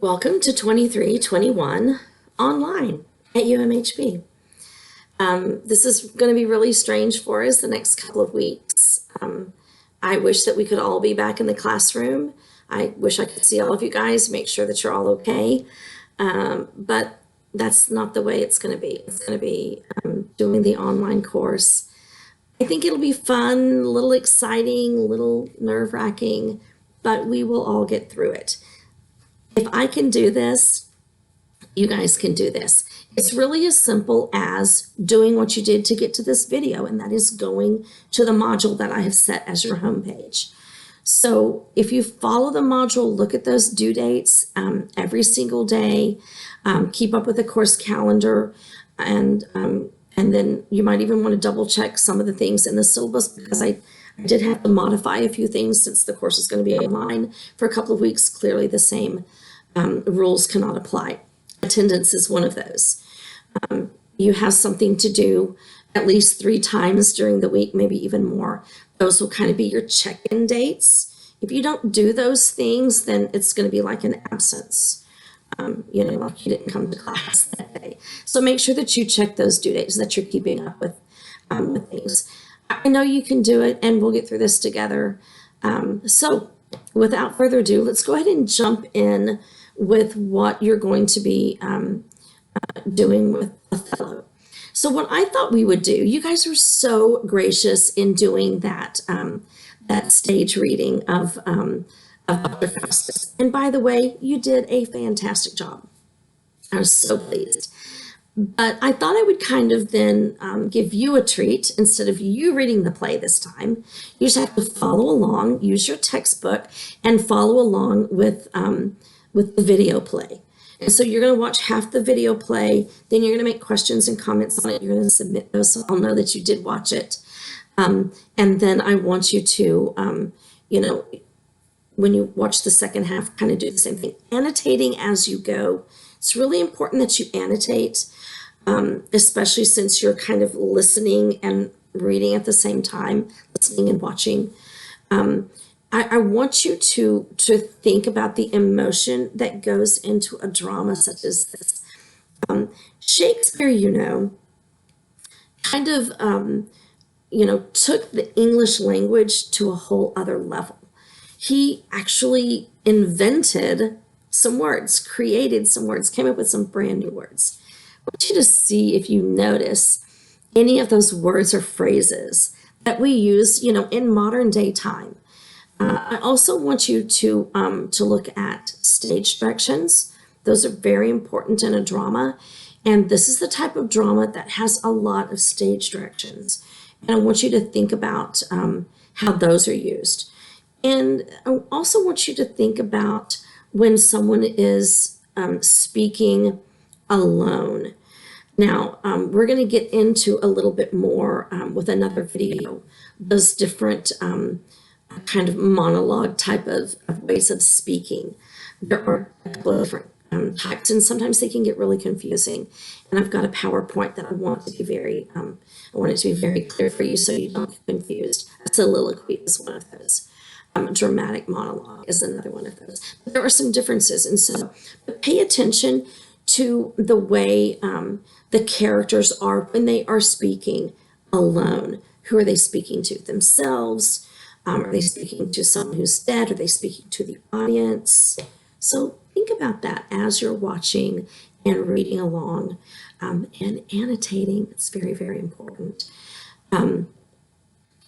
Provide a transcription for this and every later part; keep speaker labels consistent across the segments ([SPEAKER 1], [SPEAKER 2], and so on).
[SPEAKER 1] Welcome to 2321 online at UMHB. This is going to be really strange for us the next couple of weeks. I wish that we could all be back in the classroom. I wish I could see all of you guys, make sure that you're all okay. But that's not the way it's going to be. It's going to be doing the online course. I think it'll be fun, a little exciting, a little nerve-wracking, but we will all get through it. If I can do this, you guys can do this. It's really as simple as doing what you did to get to this video, and that is going to the module that I have set as your homepage. So if you follow the module, look at those due dates every single day, keep up with the course calendar, and then you might even want to double check some of the things in the syllabus, because I did have to modify a few things since the course is going to be online for a couple of weeks. Clearly the same rules cannot apply. Attendance is one of those. You have something to do at least 3 times during the week, maybe even more. Those will kind of be your check-in dates. If you don't do those things, then it's going to be like an absence. Like you didn't come to class that day. So make sure that you check those due dates, that you're keeping up with things. I know you can do it, and we'll get through this together. So without further ado, let's go ahead and jump in with what you're going to be doing with Othello. So what I thought we would do, you guys were so gracious in doing that that stage reading of Dr. Faustus. And by the way, you did a fantastic job. I was so pleased. But I thought I would kind of then give you a treat. Instead of you reading the play this time, you just have to follow along, use your textbook, and follow along with the video play. And so you're going to watch half the video play, then you're going to make questions and comments on it. You're going to submit those so I'll know that you did watch it. And then I want you to, when you watch the second half, kind of do the same thing, annotating as you go. It's really important that you annotate, especially since you're kind of listening and reading at the same time, listening and watching. I want you to think about the emotion that goes into a drama such as this. Shakespeare, kind of, took the English language to a whole other level. He actually invented some words, created some words, came up with some brand new words. I want you to see if you notice any of those words or phrases that we use, in modern day time. I also want you to look at stage directions. Those are very important in a drama. And this is the type of drama that has a lot of stage directions. And I want you to think about how those are used. And I also want you to think about when someone is speaking alone. Now, we're going to get into a little bit more with another video, those different kind of monologue type of ways of speaking. There are a couple of different types, and sometimes they can get really confusing. And I've got a PowerPoint that I want to be I want it to be very clear for you so you don't get confused. A soliloquy is one of those. Dramatic monologue is another one of those. But there are some differences, and so pay attention to the way the characters are when they are speaking alone. Who are they speaking to? Themselves? Are they speaking to someone who's dead? Are they speaking to the audience? So think about that as you're watching and reading along and annotating. It's very, very important.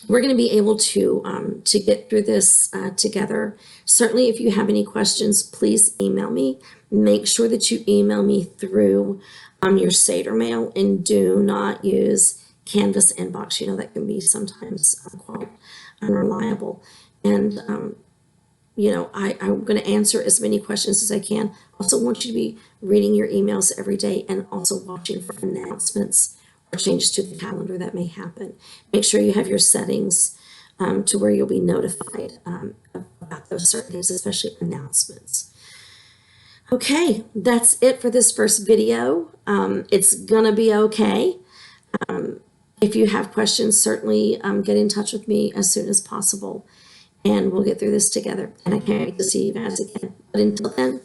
[SPEAKER 1] We're going to be able to get through this together. Certainly, if you have any questions, please email me. Make sure that you email me through your Seder mail, and do not use Canvas inbox. That can be sometimes quite unreliable. And, I'm going to answer as many questions as I can. Also want you to be reading your emails every day and also watching for announcements or changes to the calendar that may happen. Make sure you have your settings to where you'll be notified about those certain things, especially announcements. Okay, that's it for this first video. It's going to be okay. If you have questions, certainly get in touch with me as soon as possible, and we'll get through this together. And I can't wait to see you guys again. But until then,